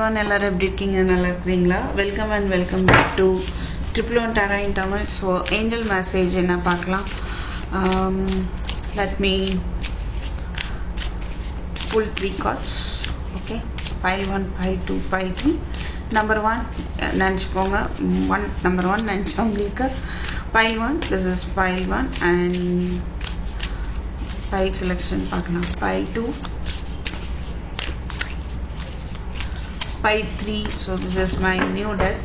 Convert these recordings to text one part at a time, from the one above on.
everyone, எல்லாரும் எப்படி இருக்கீங்க? நல்லா இருக்கீங்களா? Welcome and welcome back to triple one tarot in Tamil. So angel message என்ன பார்க்கலாம். Let me pull 3 cards. Okay, pile 1, pile 2, pile 3. Number 1 நினச்சிக்கோங்க. Number 1 நினச்சவங்களுக்கு pile 1. This is pile 1 and pile selection பார்க்கலாம். Pile 2, pile 3. So this is my new deck.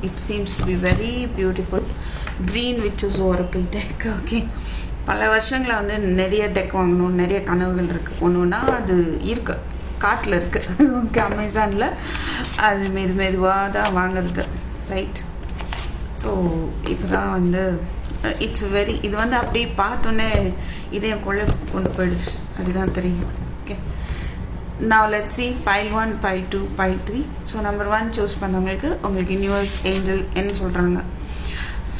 It seems to be very beautiful. Green Witches Oracle deck. Okay, பல வருஷங்கள வந்து நிறைய tech வாங்கணும், நிறைய கனவுகள் இருக்கு. ஒன்றுனா அது இருக்கு, காட்டில் இருக்கு. ஓகே, அமேசானில் அது மெதுவாக தான் வாங்குறது, ரைட்? ஸோ இப்போதான் வந்து இட்ஸ் வெரி, இது வந்து அப்படி பார்த்தோன்னே இதையும் கொண்டு போயிடுச்சு, அப்படிதான் தெரியும். Okay, now let's see pile 1, pile 2, pile 3. So number 1 choose பண்ணவங்களுக்கு உங்களுக்கு யூனிவர்ஸ் ஏஞ்சல் என்ன சொல்கிறாங்க?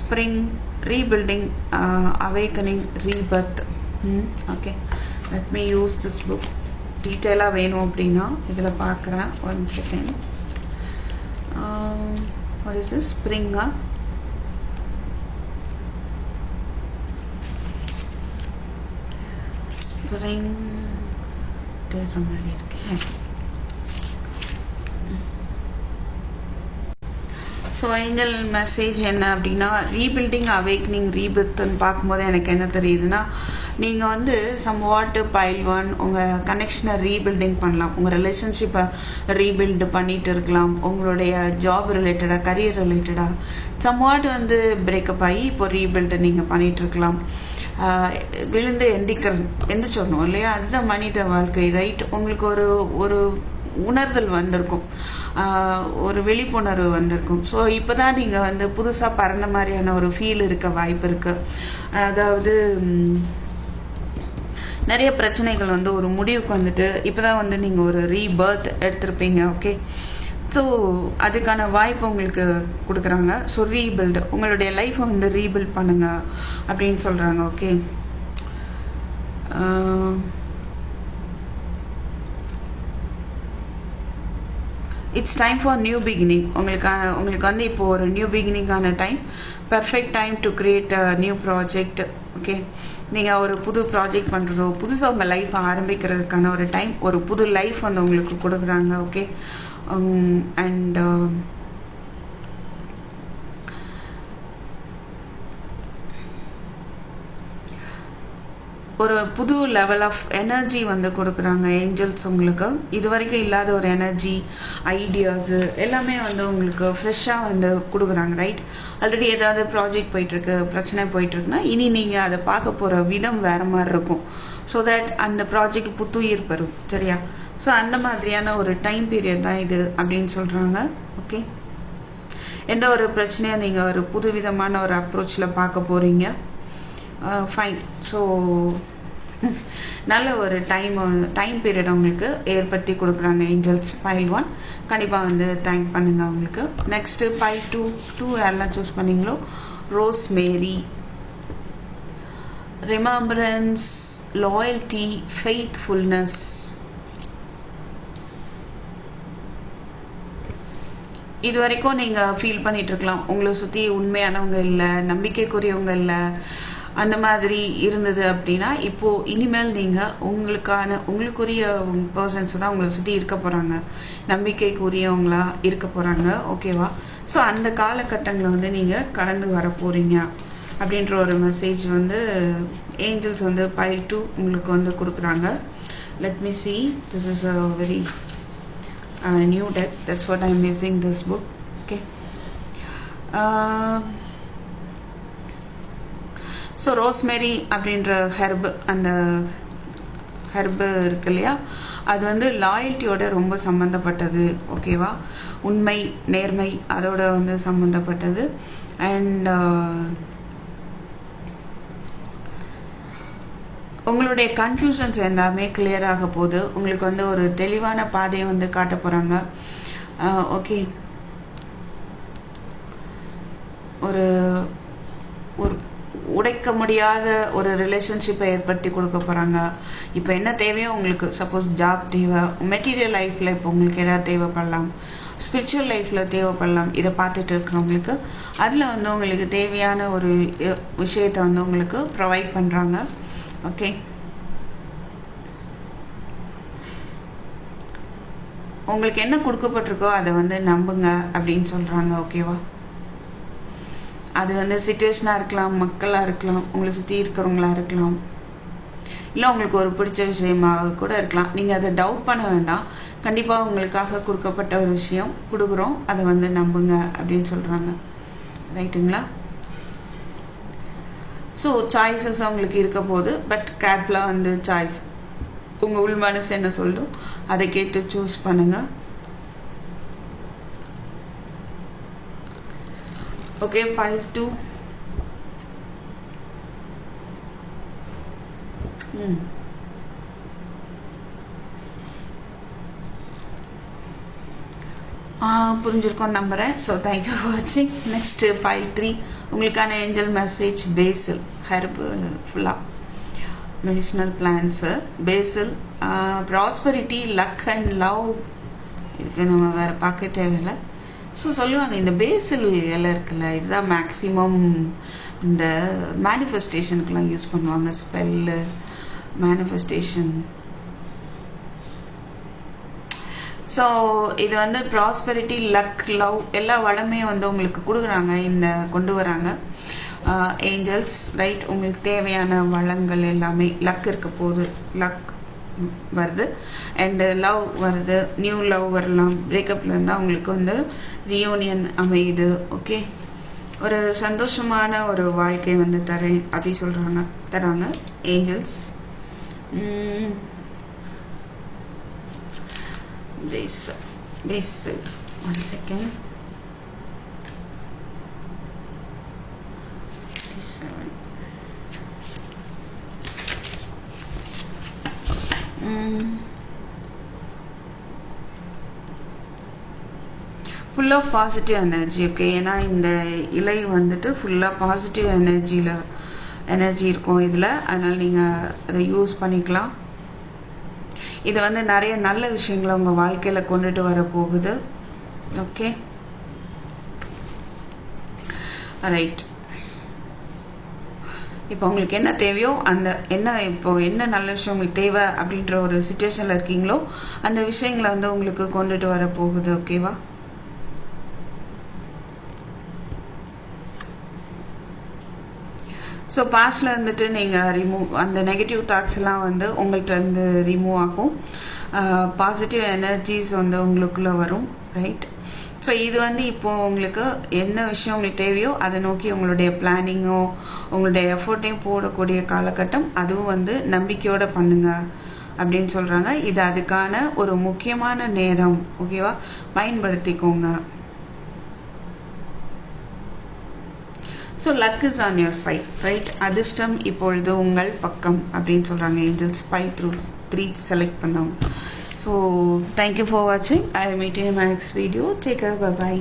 Spring, rebuilding, awakening, rebirth. Okay, let me use this book. Detail வேணும் அப்படின்னா இதில் பார்க்குறேன். 1 second. What is this? Spring. Spring தேடுற மாதிரி இருக்கேன். ஸோ ஏஞ்சல் மெசேஜ் என்ன அப்படின்னா, ரீபில்டிங், அவேக்னிங், ரீபிர்த்ன்னு பார்க்கும்போது எனக்கு என்ன தெரியுதுன்னா, நீங்கள் வந்து சம்வாட்டு பைல் 1 உங்கள் கனெக்ஷனை ரீபில்டிங் பண்ணலாம், உங்கள் ரிலேஷன்ஷிப்பை ரீபில்டு பண்ணிட்டு இருக்கலாம், உங்களுடைய ஜாப் ரிலேட்டடாக, கரியர் ரிலேட்டடாக சம்வாட் வந்து பிரேக்கப் ஆகி இப்போ ரீபில்டு நீங்கள் பண்ணிகிட்டு இருக்கலாம். விழுந்து எந்திரிச்சிடணும் இல்லையா? அதுதான் மனித வாழ்க்கை, ரைட்? உங்களுக்கு ஒரு உணர்தல் வந்திருக்கும், ஒரு விழிப்புணர்வு வந்திருக்கும். ஸோ இப்போ தான் நீங்கள் வந்து புதுசாக பறந்த மாதிரியான ஒரு ஃபீல் இருக்க வாய்ப்பு இருக்குது. அதாவது நிறைய பிரச்சனைகள் வந்து ஒரு முடிவுக்கு வந்துட்டு இப்போ தான் வந்து நீங்கள் ஒரு ரீபர்த் எடுத்திருப்பீங்க. ஓகே, ஸோ அதுக்கான வாய்ப்பு உங்களுக்கு கொடுக்குறாங்க. ஸோ ரீபில்டு, உங்களுடைய லைஃப்பை வந்து ரீபில்ட் பண்ணுங்க அப்படின்னு சொல்கிறாங்க. Okay, it's time for new beginning. உங்களுக்கு வந்து இப்போ ஒரு நியூ பிகினிங்கான time, perfect time to create a new project. Okay, நீங்கள் ஒரு புது ப்ராஜெக்ட் பண்ணுறதோ, புதுசாக உங்கள் லைஃப்பை ஆரம்பிக்கிறதுக்கான ஒரு டைம், ஒரு புது லைஃப் வந்து உங்களுக்கு கொடுக்குறாங்க. ஓகே, அண்ட் ஒரு புது லெவல் ஆஃப் எனர்ஜி வந்து கொடுக்குறாங்க ஏஞ்சல்ஸ் உங்களுக்கு. இது வரைக்கும் இல்லாத ஒரு எனர்ஜி, ஐடியாஸு எல்லாமே வந்து உங்களுக்கு ஃப்ரெஷ்ஷாக வந்து கொடுக்குறாங்க, ரைட்? ஆல்ரெடி ஏதாவது ப்ராஜெக்ட் போயிட்டுருக்கு, பிரச்சனை போயிட்டுருக்குன்னா இனி நீங்கள் அதை பார்க்க போகிற விதம் வேறு மாதிரி இருக்கும். ஸோ தட் அந்த ப்ராஜெக்ட் புத்துயிர் பெறும், சரியா? ஸோ அந்த மாதிரியான ஒரு டைம் பீரியட் தான் இது அப்படின்னு சொல்கிறாங்க. ஓகே, எந்த ஒரு பிரச்சனையாக நீங்கள் ஒரு புது விதமான ஒரு அப்ரோச்சில் பார்க்க போகிறீங்க. ஃபைன். ஸோ நல்ல ஒரு டைம் பீரியட் உங்களுக்கு ஏற்படுத்தி கொடுக்குறாங்க ஏஞ்சல்ஸ். பைல் 1 கண்டிப்பாக வந்து தேங்க் பண்ணுங்க அவங்களுக்கு. நெக்ஸ்ட்டு பைல் 2 யாரெல்லாம் சூஸ் பண்ணீங்களோ, ரோஸ் மேரி, ரிமெம்பரன்ஸ், லாயல்ட்டி, ஃபெய்த்ஃபுல்னஸ். இது வரைக்கும் நீங்கள் ஃபீல் பண்ணிட்டு இருக்கலாம் உங்களை சுற்றி உண்மையானவங்க இல்லை, நம்பிக்கைக்குரியவங்க இல்லை, அந்த மாதிரி இருந்தது அப்படின்னா இப்போது இனிமேல் நீங்கள் உங்களுக்குரிய பர்சன்ஸ் தான் உங்களை சுற்றி இருக்க போகிறாங்க, நம்பிக்கைக்குரியவங்களா இருக்க போகிறாங்க. ஓகேவா? ஸோ அந்த காலகட்டங்களை வந்து நீங்கள் கடந்து வர போகிறீங்க அப்படின்ற ஒரு மெசேஜ் வந்து ஏஞ்சல்ஸ் வந்து பைல் 2 உங்களுக்கு வந்து கொடுக்குறாங்க. Let me see, this is a very new deck, that's what I'm using this book. Okay, so rosemary அப்படின்ற ஹெர்ப், அந்த ஹெர்பு இருக்கு இல்லையா, அது வந்து லாயல்ட்டியோட ரொம்ப சம்மந்தப்பட்டது. ஓகேவா? உண்மை, நேர்மை, அதோட வந்து சம்மந்தப்பட்டது. அண்ட் உங்களுடைய கன்ஃபியூஷன்ஸ் எல்லாமே கிளியர் ஆக போகுது. உங்களுக்கு வந்து ஒரு தெளிவான பாதையை வந்து காட்ட போகிறாங்க. ஓகே, ஒரு உடைக்க முடியாத ஒரு ரிலேஷன்ஷிப்பை ஏற்படுத்தி கொடுக்க போகிறாங்க. இப்போ என்ன தேவையோ உங்களுக்கு, சப்போஸ் ஜாப் தேவை, மெட்டீரியல் லைஃப்பில் இப்போ உங்களுக்கு எதாவது தேவைப்படலாம், ஸ்பிரிச்சுவல் லைஃப்பில் தேவைப்படலாம். இதை பார்த்துட்டு இருக்கிறவங்களுக்கு அதில் வந்து உங்களுக்கு தேவையான ஒரு விஷயத்தை வந்து உங்களுக்கு ப்ரொவைட் பண்ணுறாங்க. ஓகே, உங்களுக்கு என்ன கொடுக்கப்பட்டிருக்கோ அதை வந்து நம்புங்க அப்படின்னு சொல்கிறாங்க. ஓகேவா, அது வந்து சிச்சுவேஷனாக இருக்கலாம், மக்களாக இருக்கலாம், உங்களை சுற்றி இருக்கிறவங்களா இருக்கலாம், இல்லை உங்களுக்கு ஒரு பிடிச்ச விஷயமாக கூட இருக்கலாம். நீங்கள் அதை டவுட் பண்ண வேண்டாம். கண்டிப்பாக உங்களுக்காக கொடுக்கப்பட்ட ஒரு விஷயம் கொடுக்குறோம், அதை வந்து நம்புங்க அப்படின்னு சொல்கிறாங்க. ரைட்டுங்களா? ஸோ சாய்ஸஸ் உங்களுக்கு இருக்க போது, பட் கேர்ஃபுல்லாக வந்து சாய்ஸ் உங்கள் உள் மனசு என்ன சொல்லும் அதை கேட்டு சூஸ் பண்ணுங்கள். Okay, pile 2. புரிஞ்சிருக்கோம் நம்புகிறேன். ஸோ தேங்க்யூ ஃபார் வாட்சிங். நெக்ஸ்ட் pile 3 உங்களுக்கான ஏஞ்சல் மெசேஜ். பேசில் ஹெர்பு ஃபுல்லாக medicinal plants. Phase prosperity, luck and love. இதுக்கு நம்ம வேறு பார்க்க தேவையில்லை. ஸோ சொல்லுவாங்க இந்த பேசில் இலை இருக்குல்ல, இதுதான் மேக்ஸிமம் இந்த மேனிஃபெஸ்டேஷனுக்கெலாம் யூஸ் பண்ணுவாங்க. Spell, manifestation. ஸோ இது வந்து ப்ராஸ்பெரிட்டி, லக், லவ் எல்லா வளமையும் வந்து உங்களுக்கு கொடுக்குறாங்க, இந்த கொண்டு வராங்க ஏஞ்சல்ஸ். ரைட், உங்களுக்கு தேவையான வளங்கள் எல்லாமே. லக் இருக்க போது, லக் வருது, அண்டு லவ் வருது, நியூ லவ் வரலாம். பிரேக்கப்ல இருந்தால் உங்களுக்கு வந்து ரியூனியன் அமையுது. ஓகே, ஒரு சந்தோஷமான ஒரு வாழ்க்கை வந்து தரேன் அப்படி சொல்கிறாங்க, தராங்க angels. Basil. 1 second. 7. Full of positive energy. Okay, ஏன்னா இந்த இலை வந்துட்டு ஃபுல்லாக பாசிட்டிவ் எனர்ஜி இருக்கும் இதில். அதனால் நீங்கள் அதை யூஸ் பண்ணிக்கலாம். இது வந்து நிறைய நல்ல விஷயங்களை உங்கள் வாழ்க்கையில் கொண்டுட்டு வர போகுது. Okay, right. இப்போ உங்களுக்கு என்ன தேவையோ அந்த என்ன நல்ல விஷயம் உங்களுக்கு தேவை அப்படின்ற ஒரு சிச்சுவேஷனில் இருக்கீங்களோ அந்த விஷயங்களை வந்து உங்களுக்கு கொண்டுட்டு வர போகுது. ஓகேவா? ஸோ பாஸ்டில் வந்துட்டு நீங்கள் அந்த நெகட்டிவ் தாட்ஸ் எல்லாம் வந்து உங்கள்கிட்ட இருந்து ரிமூவ் ஆகும். பாசிட்டிவ் எனர்ஜிஸ் வந்து உங்களுக்குள்ளே வரும். ரைட், ஸோ இது வந்து இப்போது உங்களுக்கு என்ன விஷயம் உங்களுக்கு தேவையோ அதை நோக்கி உங்களுடைய பிளானிங்கோ உங்களுடைய எஃபோர்ட்டையும் போடக்கூடிய காலகட்டம். அதுவும் வந்து நம்பிக்கையோடு பண்ணுங்க அப்படின்னு சொல்கிறாங்க. இது அதுக்கான ஒரு முக்கியமான நேரம். ஓகேவா? பயன்படுத்திக்கோங்க. So luck is on your side. Right, அதிர்ஷ்டம் இப்பொழுது உங்கள் பக்கம் அப்படின்னு சொல்கிறாங்க ஏஞ்சல்ஸ். 5-3 செலக்ட் பண்ணோம். ஸோ தேங்க்யூ ஃபார் வாட்சிங். I will meet you in my next video. Take care. By.